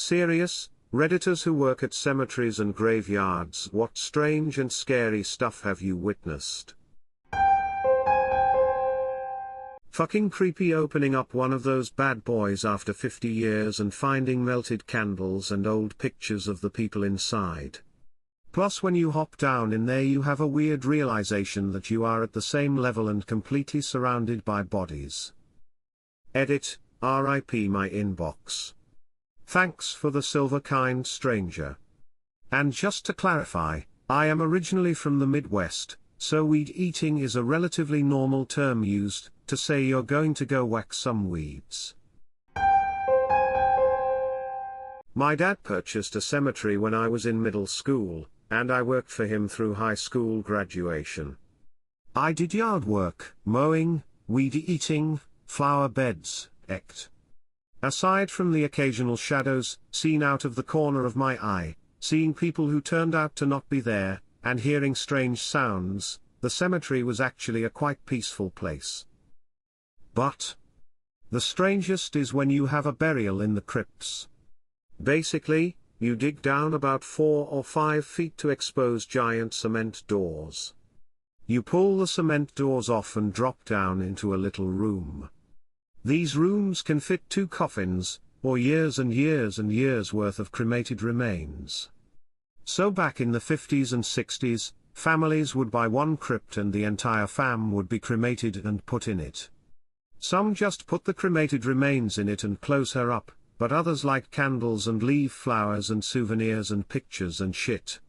Serious, Redditors who work at cemeteries and graveyards, what strange and scary stuff have you witnessed? Fucking creepy opening up one of those bad boys after 50 years and finding melted candles and old pictures of the people inside. Plus when you hop down in there you have a weird realization that you are at the same level and completely surrounded by bodies. Edit, RIP my inbox. Thanks for the silver kind stranger. And just to clarify, I am originally from the Midwest, so weed eating is a relatively normal term used to say you're going to go whack some weeds. My dad purchased a cemetery when I was in middle school, and I worked for him through high school graduation. I did yard work, mowing, weed eating, flower beds, etc. Aside from the occasional shadows seen out of the corner of my eye, seeing people who turned out to not be there, and hearing strange sounds, the cemetery was actually a quite peaceful place. But the strangest is when you have a burial in the crypts. Basically, you dig down about 4 or 5 feet to expose giant cement doors. You pull the cement doors off and drop down into a little room. These rooms can fit 2 coffins, or years and years and years worth of cremated remains. So back in the 50s and 60s, families would buy one crypt and the entire fam would be cremated and put in it. Some just put the cremated remains in it and close her up, but others light candles and leave flowers and souvenirs and pictures and shit.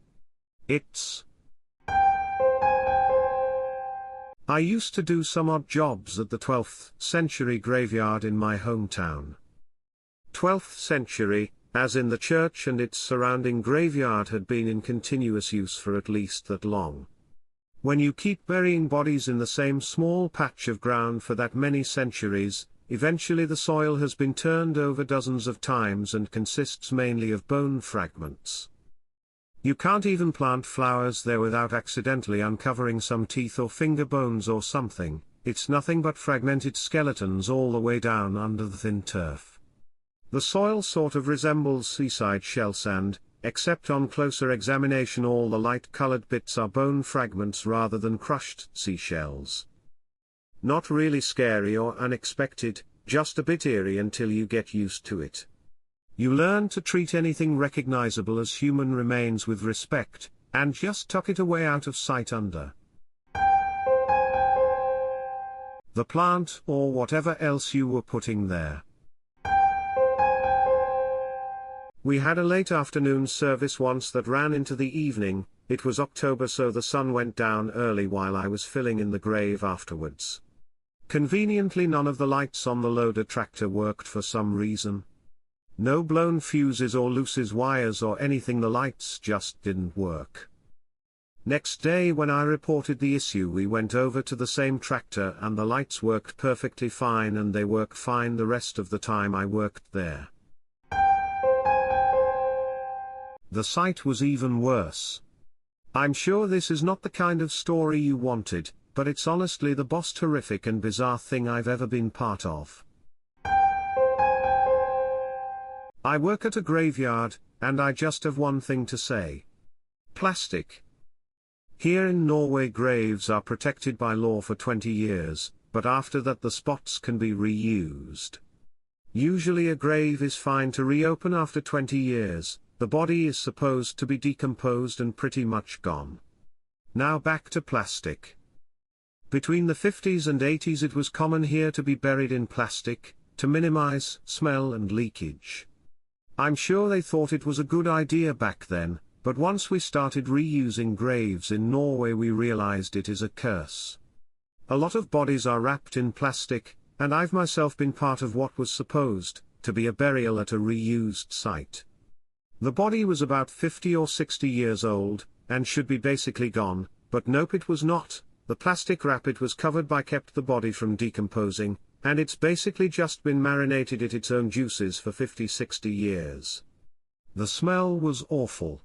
I used to do some odd jobs at the 12th century graveyard in my hometown. 12th century, as in the church and its surrounding graveyard had been in continuous use for at least that long. When you keep burying bodies in the same small patch of ground for that many centuries, eventually the soil has been turned over dozens of times and consists mainly of bone fragments. You can't even plant flowers there without accidentally uncovering some teeth or finger bones or something. It's nothing but fragmented skeletons all the way down under the thin turf. The soil sort of resembles seaside shell sand, except on closer examination all the light-colored bits are bone fragments rather than crushed seashells. Not really scary or unexpected, just a bit eerie until you get used to it. You learn to treat anything recognizable as human remains with respect, and just tuck it away out of sight under the plant or whatever else you were putting there. We had a late afternoon service once that ran into the evening. It was October, so the sun went down early while I was filling in the grave afterwards. Conveniently none of the lights on the loader tractor worked for some reason. No blown fuses or loose wires or anything, the lights just didn't work. Next day when I reported the issue we went over to the same tractor and the lights worked perfectly fine, and they worked fine the rest of the time I worked there. The sight was even worse. I'm sure this is not the kind of story you wanted, but it's honestly the most horrific and bizarre thing I've ever been part of. I work at a graveyard, and I just have one thing to say. Plastic. Here in Norway graves are protected by law for 20 years, but after that the spots can be reused. Usually a grave is fine to reopen after 20 years, the body is supposed to be decomposed and pretty much gone. Now back to plastic. Between the 50s and 80s it was common here to be buried in plastic, to minimize smell and leakage. I'm sure they thought it was a good idea back then, but once we started reusing graves in Norway we realized it is a curse. A lot of bodies are wrapped in plastic, and I've myself been part of what was supposed to be a burial at a reused site. The body was about 50 or 60 years old, and should be basically gone, but nope, it was not. The plastic wrap it was covered by kept the body from decomposing, and it's basically just been marinated in its own juices for 50-60 years. The smell was awful.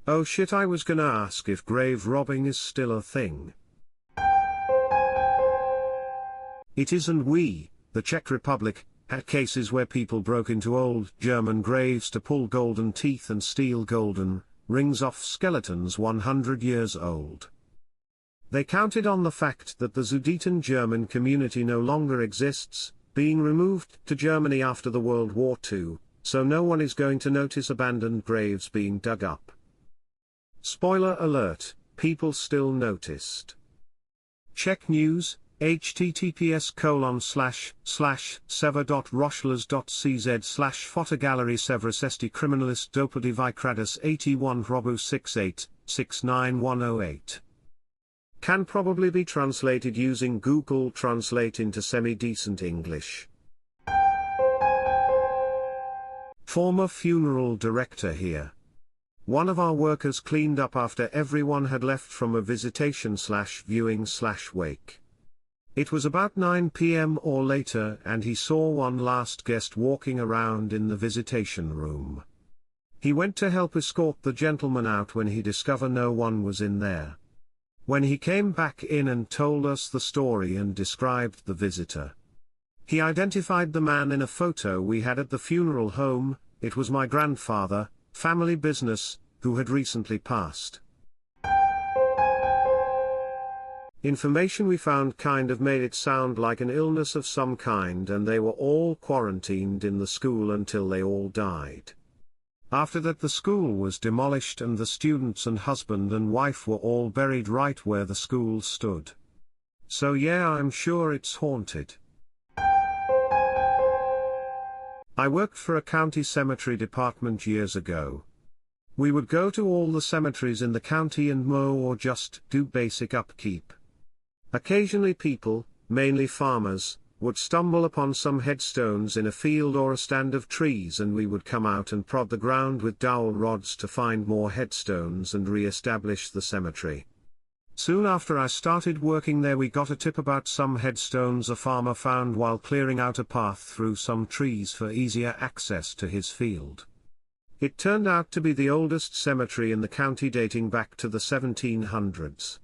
Oh shit, I was gonna ask if grave robbing is still a thing. It is, and we, the Czech Republic, had cases where people broke into old German graves to pull golden teeth and steal golden rings off skeletons 100 years old. They counted on the fact that the Sudeten German community no longer exists, being removed to Germany after the World War II, so no one is going to notice abandoned graves being dug up. Spoiler alert, people still noticed. Check news, https://sever.rochlers.cz/photogallery Severus esti criminalis dopodi vicradus 81 robu 68-69108. Can probably be translated using Google Translate into semi-decent English. Former funeral director here. One of our workers cleaned up after everyone had left from a visitation/viewing/wake. It was about 9 p.m. or later and he saw one last guest walking around in the visitation room. He went to help escort the gentleman out when he discovered no one was in there. When he came back in and told us the story and described the visitor, he identified the man in a photo we had at the funeral home. It was my grandfather, family business, who had recently passed. Information we found kind of made it sound like an illness of some kind, and they were all quarantined in the school until they all died. After that the school was demolished and the students and husband and wife were all buried right where the school stood. So yeah, I'm sure it's haunted. I worked for a county cemetery department years ago. We would go to all the cemeteries in the county and mow or just do basic upkeep. Occasionally people, mainly farmers, would stumble upon some headstones in a field or a stand of trees, and we would come out and prod the ground with dowel rods to find more headstones and re-establish the cemetery. Soon after I started working there we got a tip about some headstones a farmer found while clearing out a path through some trees for easier access to his field. It turned out to be the oldest cemetery in the county, dating back to the 1700s.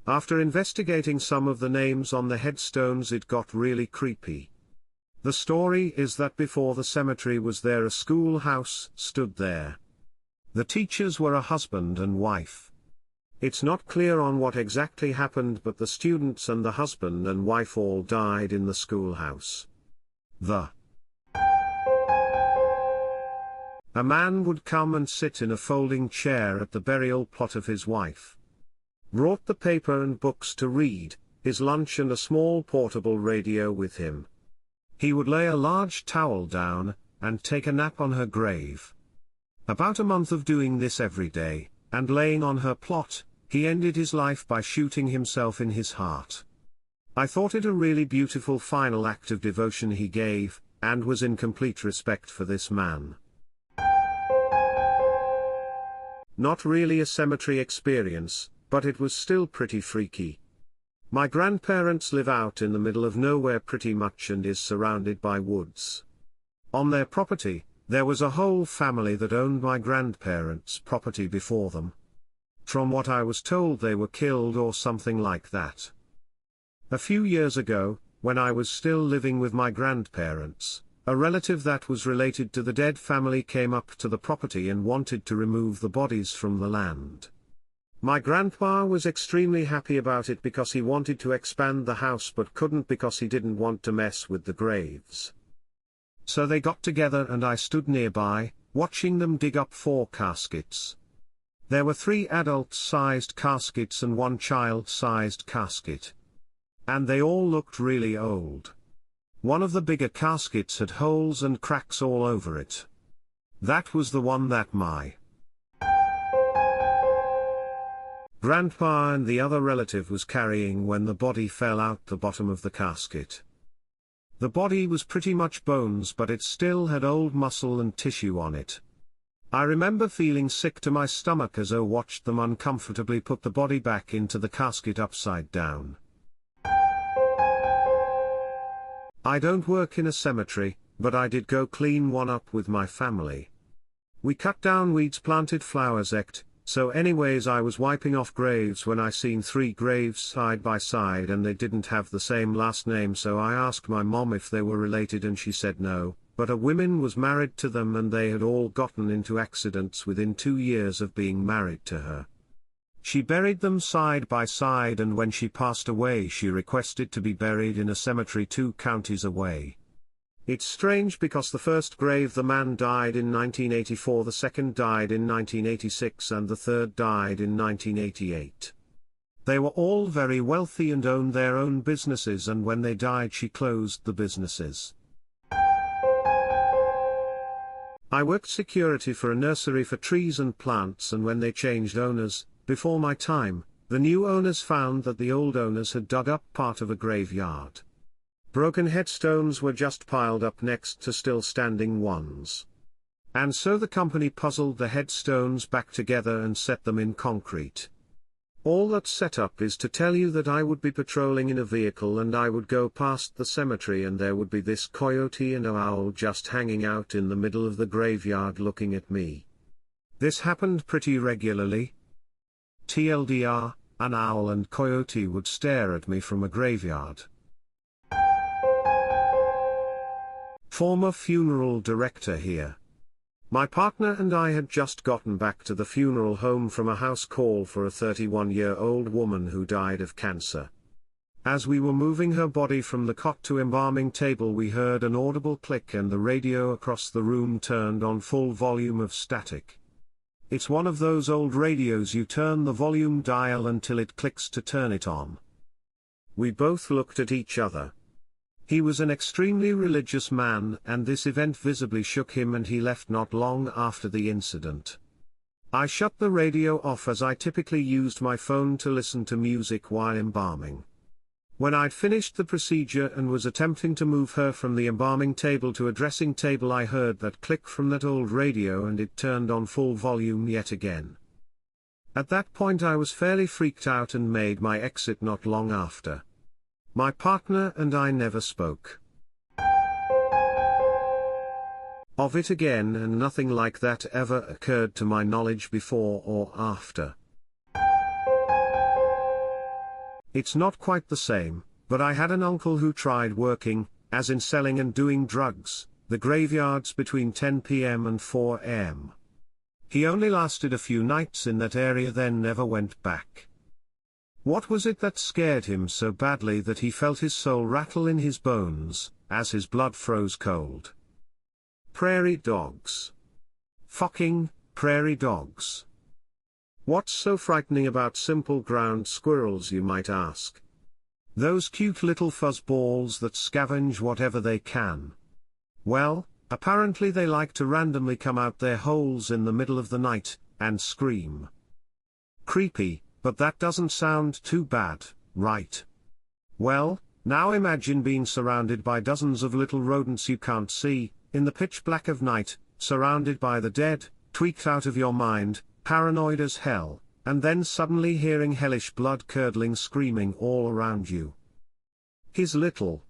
After investigating some of the names on the headstones, it got really creepy. The story is that before the cemetery was there, a schoolhouse stood there. The teachers were a husband and wife. It's not clear on what exactly happened, but the students and the husband and wife all died in the schoolhouse. A man would come and sit in a folding chair at the burial plot of his wife. Brought the paper and books to read, his lunch and a small portable radio with him. He would lay a large towel down, and take a nap on her grave. About a month of doing this every day, and laying on her plot, he ended his life by shooting himself in his heart. I thought it a really beautiful final act of devotion he gave, and was in complete respect for this man. Not really a cemetery experience, but it was still pretty freaky. My grandparents live out in the middle of nowhere pretty much and is surrounded by woods. On their property, there was a whole family that owned my grandparents' property before them. From what I was told, they were killed or something like that. A few years ago, when I was still living with my grandparents, a relative that was related to the dead family came up to the property and wanted to remove the bodies from the land. My grandpa was extremely happy about it because he wanted to expand the house but couldn't because he didn't want to mess with the graves. So they got together and I stood nearby, watching them dig up 4 caskets. There were 3 adult-sized caskets and 1 child-sized casket. And they all looked really old. One of the bigger caskets had holes and cracks all over it. That was the one that my grandpa and the other relative was carrying when the body fell out the bottom of the casket. The body was pretty much bones, but it still had old muscle and tissue on it. I remember feeling sick to my stomach as I watched them uncomfortably put the body back into the casket upside down. I don't work in a cemetery, but I did go clean one up with my family. We cut down weeds, planted flowers, So anyways, I was wiping off graves when I seen 3 graves side by side and they didn't have the same last name, so I asked my mom if they were related and she said no, but a woman was married to them and they had all gotten into accidents within 2 years of being married to her. She buried them side by side, and when she passed away she requested to be buried in a cemetery 2 counties away. It's strange because the first grave the man died in 1984, the second died in 1986 and the third died in 1988. They were all very wealthy and owned their own businesses, and when they died she closed the businesses. I worked security for a nursery for trees and plants, and when they changed owners, before my time, the new owners found that the old owners had dug up part of a graveyard. Broken headstones were just piled up next to still standing ones. And so the company puzzled the headstones back together and set them in concrete. All that setup is to tell you that I would be patrolling in a vehicle and I would go past the cemetery and there would be this coyote and an owl just hanging out in the middle of the graveyard looking at me. This happened pretty regularly. TLDR, an owl and coyote would stare at me from a graveyard. Former funeral director here. My partner and I had just gotten back to the funeral home from a house call for a 31-year-old woman who died of cancer. As we were moving her body from the cot to embalming table, we heard an audible click and the radio across the room turned on full volume of static. It's one of those old radios you turn the volume dial until it clicks to turn it on. We both looked at each other. He was an extremely religious man, and this event visibly shook him, and he left not long after the incident. I shut the radio off as I typically used my phone to listen to music while embalming. When I'd finished the procedure and was attempting to move her from the embalming table to a dressing table, I heard that click from that old radio and it turned on full volume yet again. At that point I was fairly freaked out and made my exit not long after. My partner and I never spoke of it again, and nothing like that ever occurred to my knowledge before or after. It's not quite the same, but I had an uncle who tried working, as in selling and doing drugs, the graveyards between 10 p.m. and 4 a.m. He only lasted a few nights in that area, then never went back. What was it that scared him so badly that he felt his soul rattle in his bones, as his blood froze cold? Prairie dogs. Fucking prairie dogs. What's so frightening about simple ground squirrels, you might ask? Those cute little fuzzballs that scavenge whatever they can. Well, apparently they like to randomly come out their holes in the middle of the night, and scream. Creepy. But that doesn't sound too bad, right? Well, now imagine being surrounded by dozens of little rodents you can't see, in the pitch black of night, surrounded by the dead, tweaked out of your mind, paranoid as hell, and then suddenly hearing hellish blood-curdling screaming all around you. His little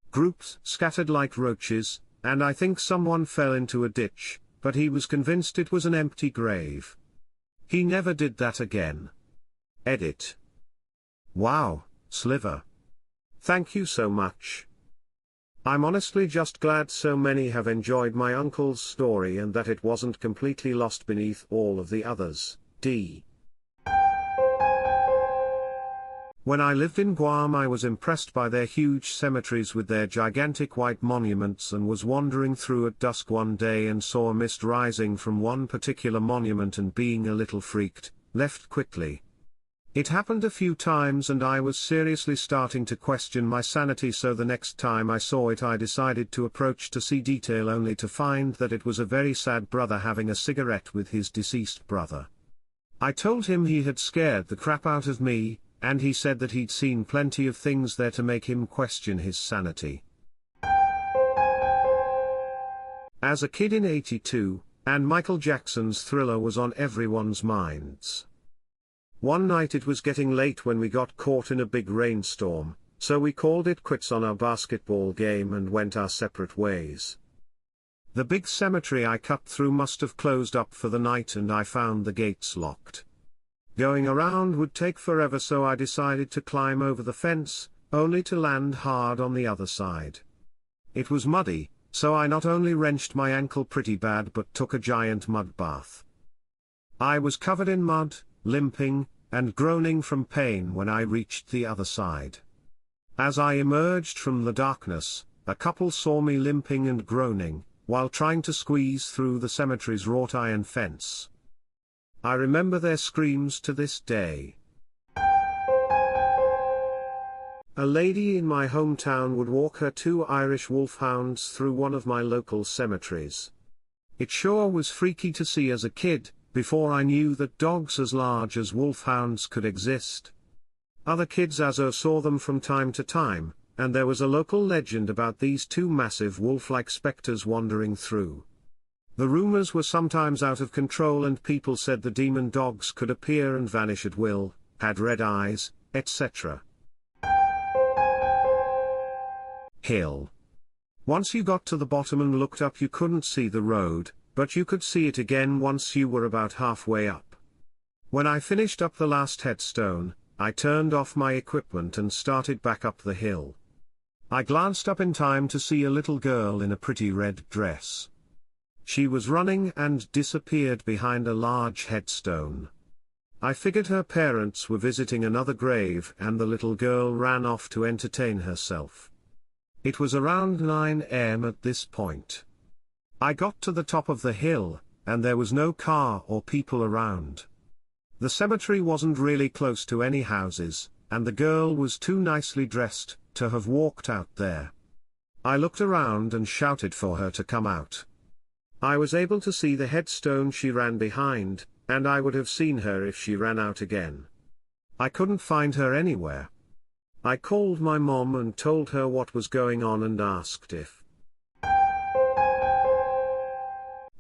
groups scattered like roaches, and I think someone fell into a ditch, but he was convinced it was an empty grave. He never did that again. Edit. Wow, Sliver. Thank you so much. I'm honestly just glad so many have enjoyed my uncle's story and that it wasn't completely lost beneath all of the others. D. When I lived in Guam, I was impressed by their huge cemeteries with their gigantic white monuments, and was wandering through at dusk one day and saw a mist rising from one particular monument, and being a little freaked, left quickly. It happened a few times and I was seriously starting to question my sanity, so the next time I saw it I decided to approach to see detail, only to find that it was a very sad brother having a cigarette with his deceased brother. I told him he had scared the crap out of me, and he said that he'd seen plenty of things there to make him question his sanity. As a kid in '82, and Michael Jackson's Thriller was on everyone's minds. One night it was getting late when we got caught in a big rainstorm, so we called it quits on our basketball game and went our separate ways. The big cemetery I cut through must have closed up for the night and I found the gates locked. Going around would take forever, so I decided to climb over the fence, only to land hard on the other side. It was muddy, so I not only wrenched my ankle pretty bad but took a giant mud bath. I was covered in mud, limping, and groaning from pain when I reached the other side. As I emerged from the darkness, a couple saw me limping and groaning, while trying to squeeze through the cemetery's wrought iron fence. I remember their screams to this day. A lady in my hometown would walk her 2 Irish wolfhounds through one of my local cemeteries. It sure was freaky to see as a kid, before I knew that dogs as large as wolfhounds could exist. Other kids also saw them from time to time, and there was a local legend about these 2 massive wolf-like specters wandering through. The rumors were sometimes out of control and people said the demon dogs could appear and vanish at will, had red eyes, etc. Hill. Once you got to the bottom and looked up, you couldn't see the road, but you could see it again once you were about halfway up. When I finished up the last headstone, I turned off my equipment and started back up the hill. I glanced up in time to see a little girl in a pretty red dress. She was running and disappeared behind a large headstone. I figured her parents were visiting another grave and the little girl ran off to entertain herself. It was around 9 a.m. at this point. I got to the top of the hill, and there was no car or people around. The cemetery wasn't really close to any houses, and the girl was too nicely dressed to have walked out there. I looked around and shouted for her to come out. I was able to see the headstone she ran behind, and I would have seen her if she ran out again. I couldn't find her anywhere. I called my mom and told her what was going on and asked if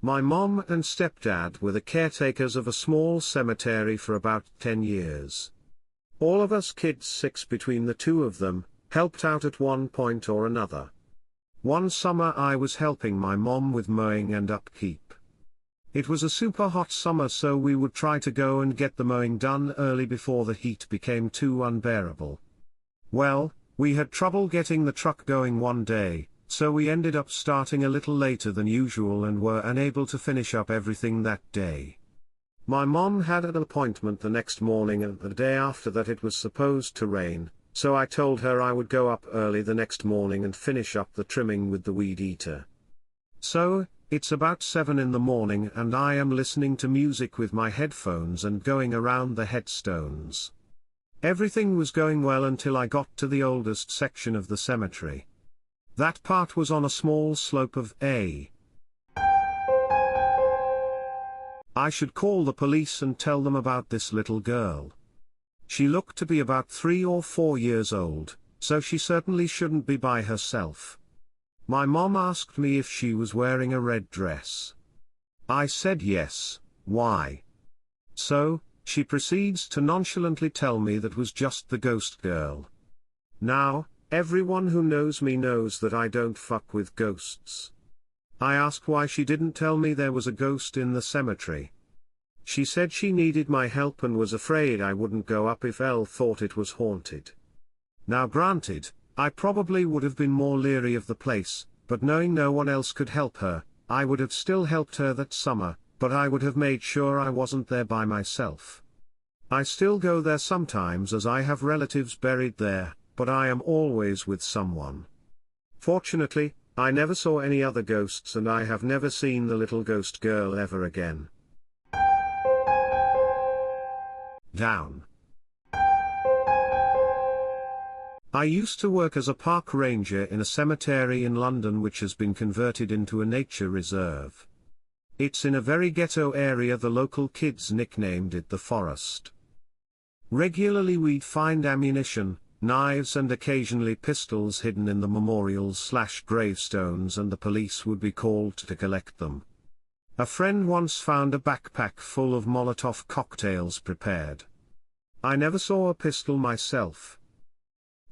my mom and stepdad were the caretakers of a small cemetery for about 10 years. All of us kids, 6 between the 2 of them, helped out at one point or another. One summer I was helping my mom with mowing and upkeep. It was a super hot summer, so we would try to go and get the mowing done early before the heat became too unbearable. Well, we had trouble getting the truck going one day, so we ended up starting a little later than usual and were unable to finish up everything that day. My mom had an appointment the next morning and the day after that it was supposed to rain, so I told her I would go up early the next morning and finish up the trimming with the weed eater. So, it's about 7 in the morning and I am listening to music with my headphones and going around the headstones. Everything was going well until I got to the oldest section of the cemetery. That part was on a small slope of I should call the police and tell them about this little girl. She looked to be about 3 or 4 years old, so she certainly shouldn't be by herself. My mom asked me if she was wearing a red dress. I said yes. Why? So, she proceeds to nonchalantly tell me that was just the ghost girl. Now, everyone who knows me knows that I don't fuck with ghosts. I asked why she didn't tell me there was a ghost in the cemetery. She said she needed my help and was afraid I wouldn't go up if Elle thought it was haunted. Now granted, I probably would have been more leery of the place, but knowing no one else could help her, I would have still helped her that summer, but I would have made sure I wasn't there by myself. I still go there sometimes as I have relatives buried there, but I am always with someone. Fortunately, I never saw any other ghosts and I have never seen the little ghost girl ever again. Down. I used to work as a park ranger in a cemetery in London which has been converted into a nature reserve. It's in a very ghetto area. The local kids nicknamed it the Forest. Regularly we'd find ammunition, knives and occasionally pistols hidden in the memorials/gravestones and the police would be called to collect them. A friend once found a backpack full of Molotov cocktails prepared. I never saw a pistol myself.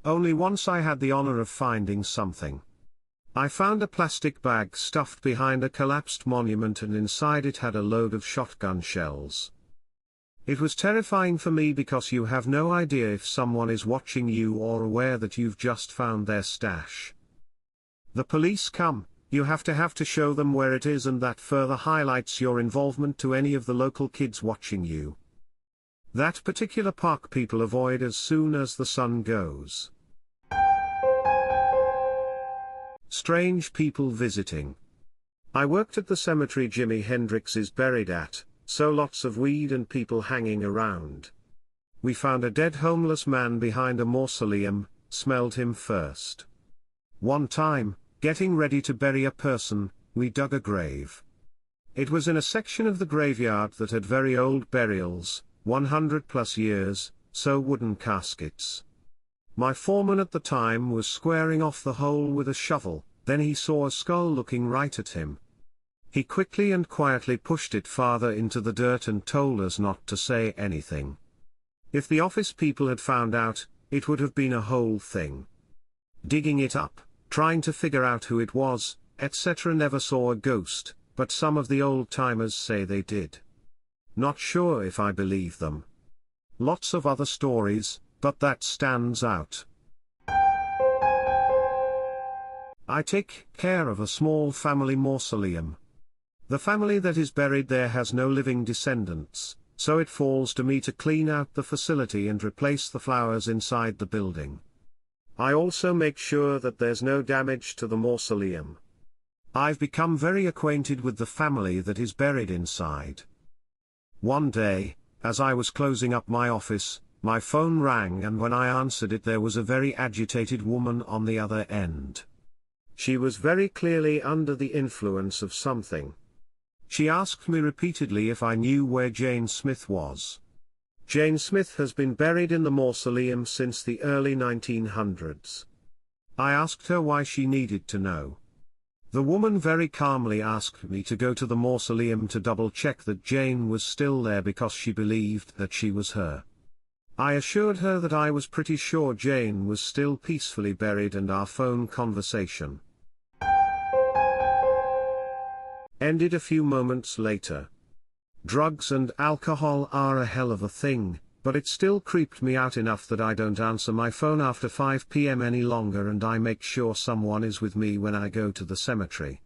Only once I had the honor of finding something. I found a plastic bag stuffed behind a collapsed monument, and inside it had a load of shotgun shells. It was terrifying for me because you have no idea if someone is watching you or aware that you've just found their stash. The police come, you have to show them where it is, and that further highlights your involvement to any of the local kids watching you. That particular park people avoid as soon as the sun goes. Strange people visiting. I worked at the cemetery Jimi Hendrix is buried at, so lots of weed and people hanging around. We found a dead homeless man behind a mausoleum, smelled him first. One time, getting ready to bury a person, we dug a grave. It was in a section of the graveyard that had very old burials, 100+ years, so wooden caskets. My foreman at the time was squaring off the hole with a shovel, then he saw a skull looking right at him. He quickly and quietly pushed it farther into the dirt and told us not to say anything. If the office people had found out, it would have been a whole thing. Digging it up, trying to figure out who it was, etc. Never saw a ghost, but some of the old-timers say they did. Not sure if I believe them. Lots of other stories, but that stands out. I take care of a small family mausoleum. The family that is buried there has no living descendants, so it falls to me to clean out the facility and replace the flowers inside the building. I also make sure that there's no damage to the mausoleum. I've become very acquainted with the family that is buried inside. One day, as I was closing up my office, my phone rang, and when I answered it there was a very agitated woman on the other end. She was very clearly under the influence of something. She asked me repeatedly if I knew where Jane Smith was. Jane Smith has been buried in the mausoleum since the early 1900s. I asked her why she needed to know. The woman very calmly asked me to go to the mausoleum to double-check that Jane was still there because she believed that she was her. I assured her that I was pretty sure Jane was still peacefully buried, and our phone conversation ended a few moments later. Drugs and alcohol are a hell of a thing, but it still creeped me out enough that I don't answer my phone after 5 p.m. any longer, and I make sure someone is with me when I go to the cemetery.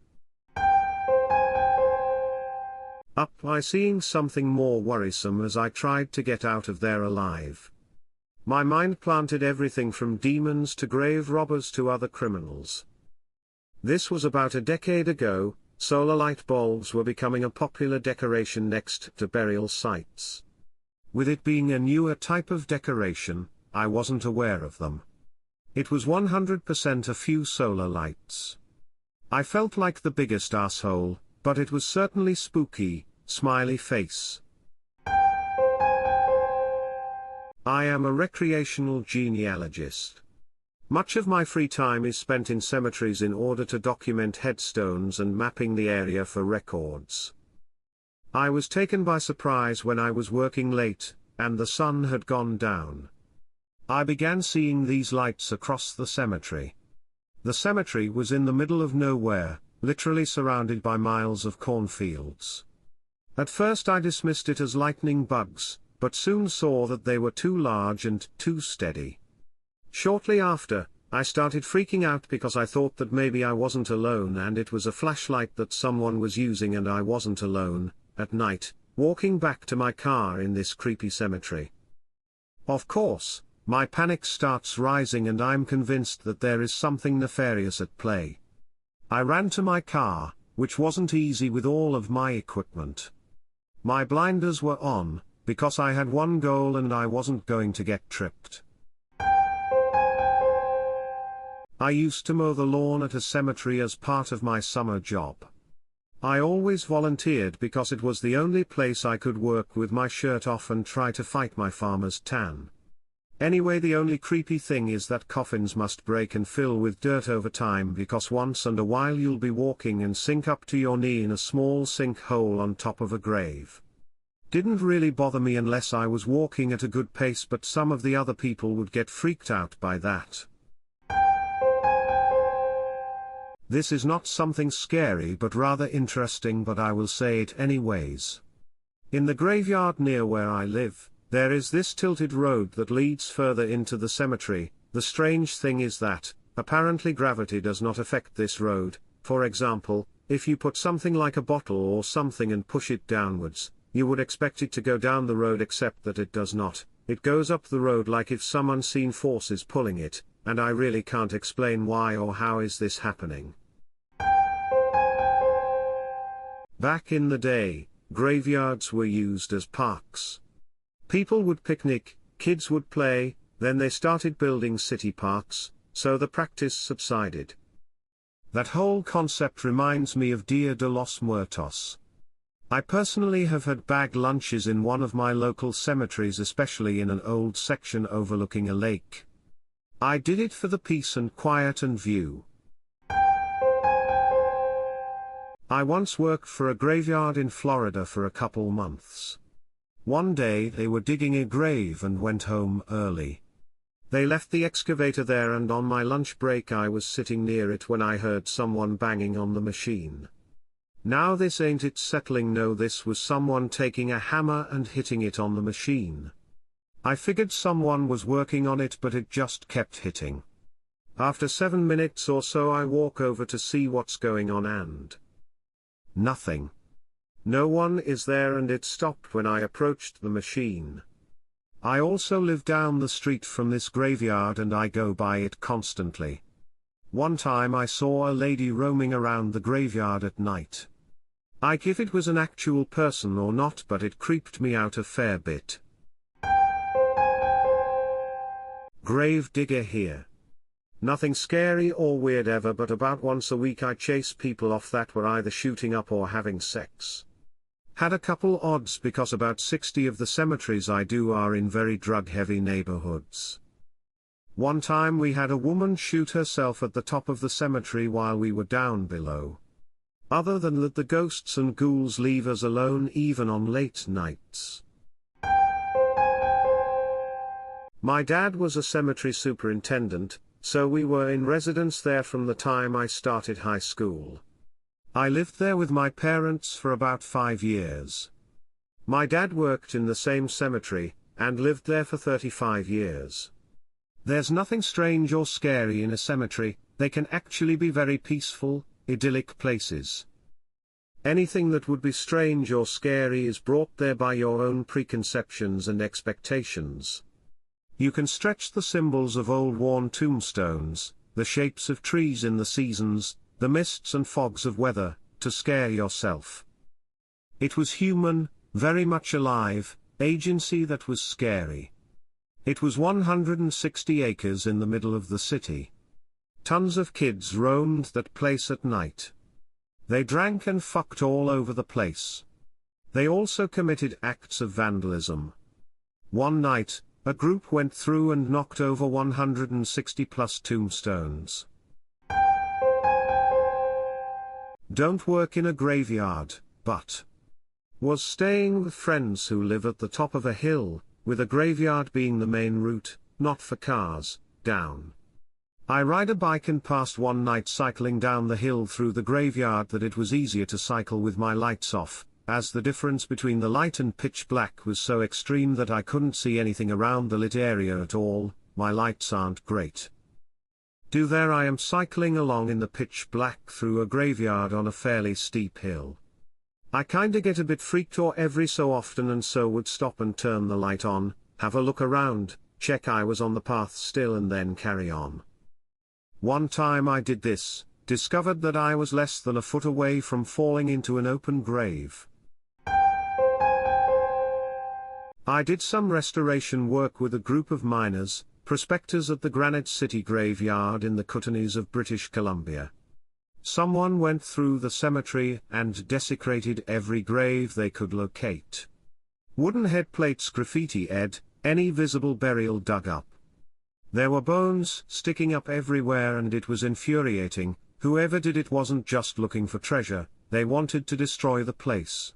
Up by seeing something more worrisome as I tried to get out of there alive. My mind planted everything from demons to grave robbers to other criminals. This was about a decade ago. Solar light bulbs were becoming a popular decoration next to burial sites. With it being a newer type of decoration, I wasn't aware of them. It was 100% a few solar lights. I felt like the biggest asshole, but it was certainly spooky. Smiley face. I am a recreational genealogist. Much of my free time is spent in cemeteries in order to document headstones and mapping the area for records. I was taken by surprise when I was working late, and the sun had gone down. I began seeing these lights across the cemetery. The cemetery was in the middle of nowhere, literally surrounded by miles of cornfields. At first I dismissed it as lightning bugs, but soon saw that they were too large and too steady. Shortly after, I started freaking out because I thought that maybe I wasn't alone and it was a flashlight that someone was using, and I wasn't alone, at night, walking back to my car in this creepy cemetery. Of course, my panic starts rising and I'm convinced that there is something nefarious at play. I ran to my car, which wasn't easy with all of my equipment. My blinders were on, because I had one goal and I wasn't going to get tripped. I used to mow the lawn at a cemetery as part of my summer job. I always volunteered because it was the only place I could work with my shirt off and try to fight my farmer's tan. Anyway, the only creepy thing is that coffins must break and fill with dirt over time, because once in a while you'll be walking and sink up to your knee in a small sinkhole on top of a grave. Didn't really bother me unless I was walking at a good pace, but some of the other people would get freaked out by that. This is not something scary but rather interesting, but I will say it anyways. In the graveyard near where I live, there is this tilted road that leads further into the cemetery. The strange thing is that, apparently gravity does not affect this road. For example, if you put something like a bottle or something and push it downwards, you would expect it to go down the road, except that it does not. It goes up the road like if some unseen force is pulling it, and I really can't explain why or how is this happening. Back in the day, graveyards were used as parks. People would picnic, kids would play, then they started building city parks, so the practice subsided. That whole concept reminds me of Dia de los Muertos. I personally have had bag lunches in one of my local cemeteries, especially in an old section overlooking a lake. I did it for the peace and quiet and view. I once worked for a graveyard in Florida for a couple months. One day they were digging a grave and went home early. They left the excavator there, and on my lunch break I was sitting near it when I heard someone banging on the machine. Now this ain't it settling, no, this was someone taking a hammer and hitting it on the machine. I figured someone was working on it, but it just kept hitting. After 7 minutes or so I walk over to see what's going on, and nothing. No one is there, and it stopped when I approached the machine. I also live down the street from this graveyard and I go by it constantly. One time I saw a lady roaming around the graveyard at night. If it was an actual person or not, but it creeped me out a fair bit. Grave digger here. Nothing scary or weird ever, but about once a week I chase people off that were either shooting up or having sex. Had a couple odds because about 60 of the cemeteries I do are in very drug-heavy neighborhoods. One time we had a woman shoot herself at the top of the cemetery while we were down below. Other than that, the ghosts and ghouls leave us alone even on late nights. My dad was a cemetery superintendent, so we were in residence there from the time I started high school. I lived there with my parents for about 5 years. My dad worked in the same cemetery, and lived there for 35 years. There's nothing strange or scary in a cemetery. They can actually be very peaceful, idyllic places. Anything that would be strange or scary is brought there by your own preconceptions and expectations. You can stretch the symbols of old worn tombstones, the shapes of trees in the seasons, the mists and fogs of weather, to scare yourself. It was human, very much alive, agency that was scary. It was 160 acres in the middle of the city. Tons of kids roamed that place at night. They drank and fucked all over the place. They also committed acts of vandalism. One night, a group went through and knocked over 160 plus tombstones. Don't work in a graveyard, but was staying with friends who live at the top of a hill, with a graveyard being the main route, not for cars, down. I ride a bike and passed one night cycling down the hill through the graveyard that it was easier to cycle with my lights off, as the difference between the light and pitch black was so extreme that I couldn't see anything around the lit area at all. My lights aren't great. There I am cycling along in the pitch black through a graveyard on a fairly steep hill. I kinda get a bit freaked or every so often, and so would stop and turn the light on, have a look around, check I was on the path still, and then carry on. One time I did this, discovered that I was less than a foot away from falling into an open grave. I did some restoration work with a group of miners, prospectors at the Granite City graveyard in the Kootenays of British Columbia. Someone went through the cemetery and desecrated every grave they could locate. Wooden head plates, graffiti ed, any visible burial dug up. There were bones sticking up everywhere, and it was infuriating. Whoever did it wasn't just looking for treasure, they wanted to destroy the place.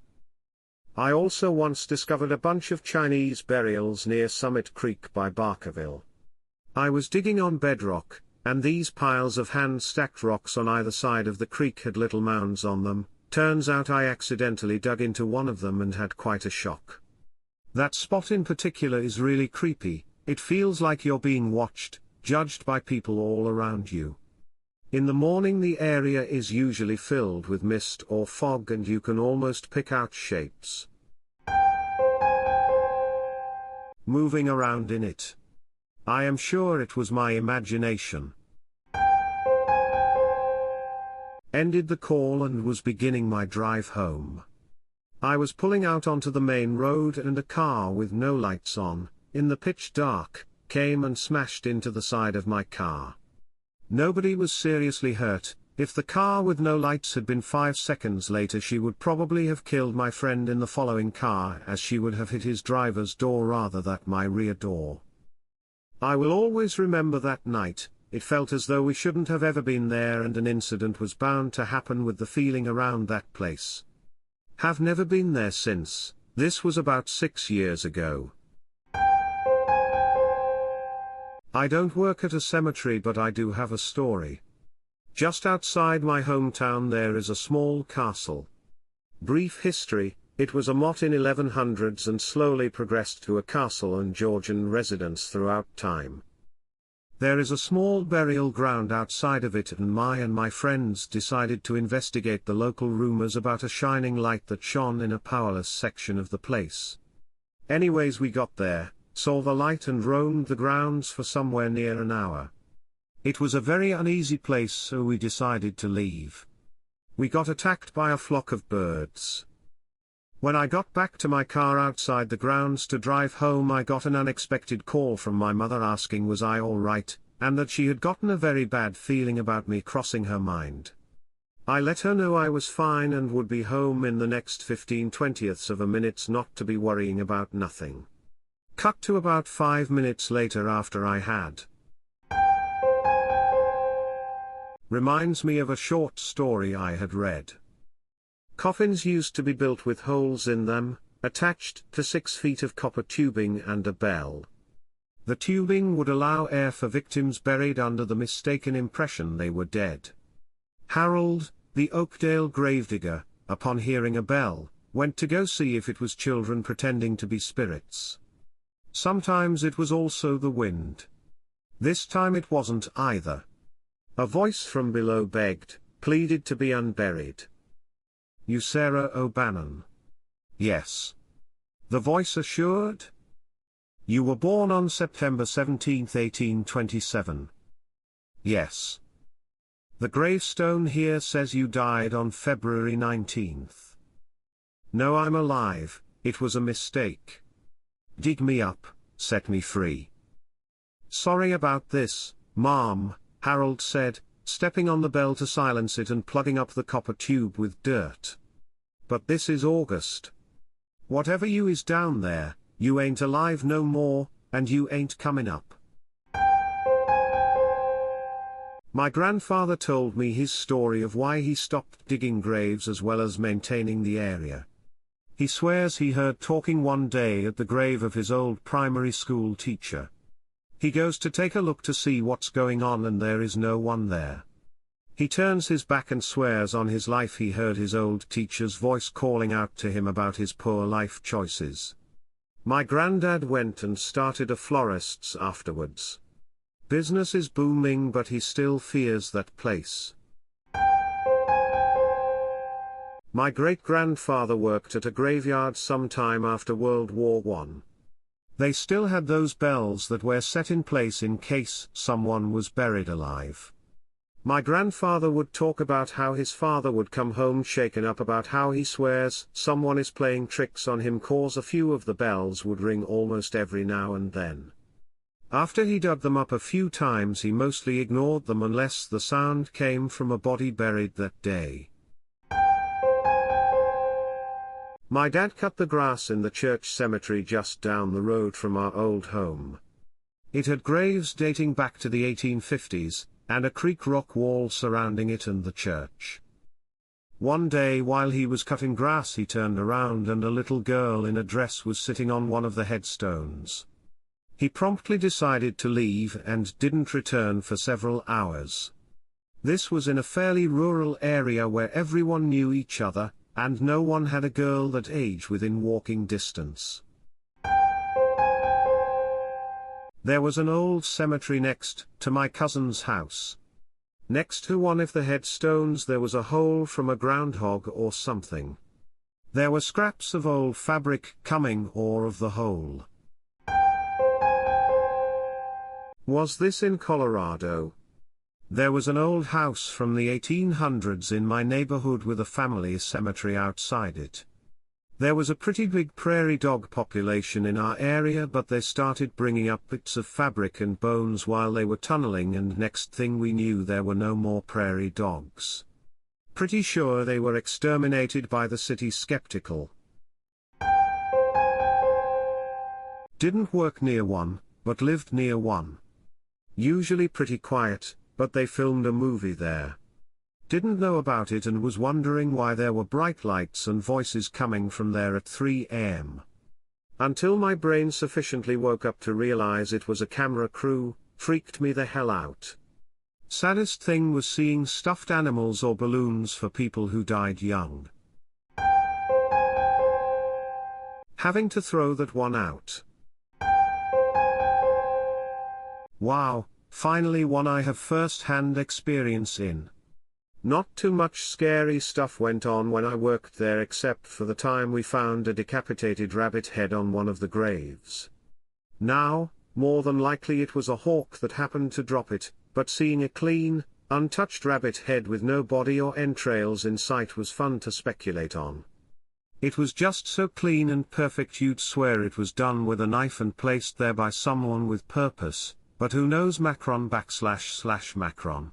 I also once discovered a bunch of Chinese burials near Summit Creek by Barkerville. I was digging on bedrock, and these piles of hand-stacked rocks on either side of the creek had little mounds on them. Turns out I accidentally dug into one of them and had quite a shock. That spot in particular is really creepy. It feels like you're being watched, judged by people all around you. In the morning the area is usually filled with mist or fog and you can almost pick out shapes moving around in it. I am sure it was my imagination. Ended the call and was beginning my drive home. I was pulling out onto the main road and a car with no lights on, in the pitch dark, came and smashed into the side of my car. Nobody was seriously hurt. If the car with no lights had been 5 seconds later, she would probably have killed my friend in the following car, as she would have hit his driver's door rather than my rear door. I will always remember that night. It felt as though we shouldn't have ever been there and an incident was bound to happen with the feeling around that place. Have never been there since. This was about 6 years ago. I don't work at a cemetery, but I do have a story. Just outside my hometown there is a small castle. Brief history: it was a motte in 1100s and slowly progressed to a castle and Georgian residence throughout time. There is a small burial ground outside of it, and my friends decided to investigate the local rumors about a shining light that shone in a powerless section of the place. Anyways, we got there, saw the light and roamed the grounds for somewhere near an hour. It was a very uneasy place, so we decided to leave. We got attacked by a flock of birds. When I got back to my car outside the grounds to drive home, I got an unexpected call from my mother asking was I alright, and that she had gotten a very bad feeling about me crossing her mind. I let her know I was fine and would be home in the next 15/20ths of a minute, not to be worrying about nothing. Cut to about 5 minutes later after I had. Reminds me of a short story I had read. Coffins used to be built with holes in them, attached to 6 feet of copper tubing and a bell. The tubing would allow air for victims buried under the mistaken impression they were dead. Harold, the Oakdale gravedigger, upon hearing a bell, went to go see if it was children pretending to be spirits. Sometimes it was also the wind. This time it wasn't either. A voice from below begged, pleaded to be unburied. "You Sarah O'Bannon?" "Yes." The voice assured. "You were born on September 17, 1827. "Yes." "The gravestone here says you died on February 19th. "No, I'm alive, it was a mistake. Dig me up, set me free." "Sorry about this, Mom," Harold said, stepping on the bell to silence it and plugging up the copper tube with dirt. "But this is August. Whatever you is down there, you ain't alive no more, and you ain't coming up." My grandfather told me his story of why he stopped digging graves as well as maintaining the area. He swears he heard talking one day at the grave of his old primary school teacher. He goes to take a look to see what's going on and there is no one there. He turns his back and swears on his life he heard his old teacher's voice calling out to him about his poor life choices. My granddad went and started a florist's afterwards. Business is booming, but he still fears that place. My great-grandfather worked at a graveyard sometime after World War I. They still had those bells that were set in place in case someone was buried alive. My grandfather would talk about how his father would come home shaken up about how he swears someone is playing tricks on him, cause a few of the bells would ring almost every now and then. After he dug them up a few times, he mostly ignored them unless the sound came from a body buried that day. My dad cut the grass in the church cemetery just down the road from our old home. It had graves dating back to the 1850s, and a creek rock wall surrounding it and the church. One day while he was cutting grass, he turned around and a little girl in a dress was sitting on one of the headstones. He promptly decided to leave and didn't return for several hours. This was in a fairly rural area where everyone knew each other, and no one had a girl that age within walking distance. There was an old cemetery next to my cousin's house. Next to one of the headstones there was a hole from a groundhog or something. There were scraps of old fabric coming out of the hole. Was this in Colorado? There was an old house from the 1800s in my neighborhood with a family cemetery outside it. There was a pretty big prairie dog population in our area, but they started bringing up bits of fabric and bones while they were tunneling, and next thing we knew there were no more prairie dogs. Pretty sure they were exterminated by the city skeptical. Didn't work near one, but lived near one. Usually pretty quiet, but they filmed a movie there. Didn't know about it and was wondering why there were bright lights and voices coming from there at 3 a.m. Until my brain sufficiently woke up to realize it was a camera crew, freaked me the hell out. Saddest thing was seeing stuffed animals or balloons for people who died young. Having to throw that one out. Wow, finally one I have first-hand experience in. Not too much scary stuff went on when I worked there, except for the time we found a decapitated rabbit head on one of the graves. Now, more than likely it was a hawk that happened to drop it, but seeing a clean, untouched rabbit head with no body or entrails in sight was fun to speculate on. It was just so clean and perfect you'd swear it was done with a knife and placed there by someone with purpose, but who knows Macron //Macron.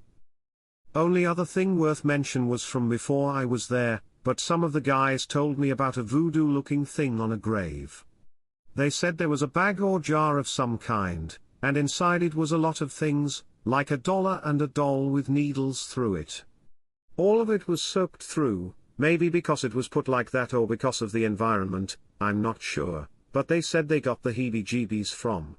Only other thing worth mention was from before I was there, but some of the guys told me about a voodoo-looking thing on a grave. They said there was a bag or jar of some kind, and inside it was a lot of things, like $1 and a doll with needles through it. All of it was soaked through, maybe because it was put like that or because of the environment, I'm not sure, but they said they got the heebie-jeebies from.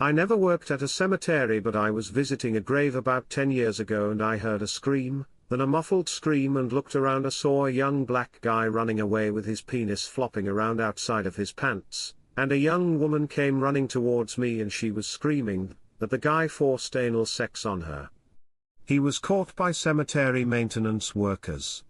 I never worked at a cemetery, but I was visiting a grave about 10 years ago and I heard a scream, then a muffled scream, and looked around. I saw a young black guy running away with his penis flopping around outside of his pants, and a young woman came running towards me and she was screaming that the guy forced anal sex on her. He was caught by cemetery maintenance workers.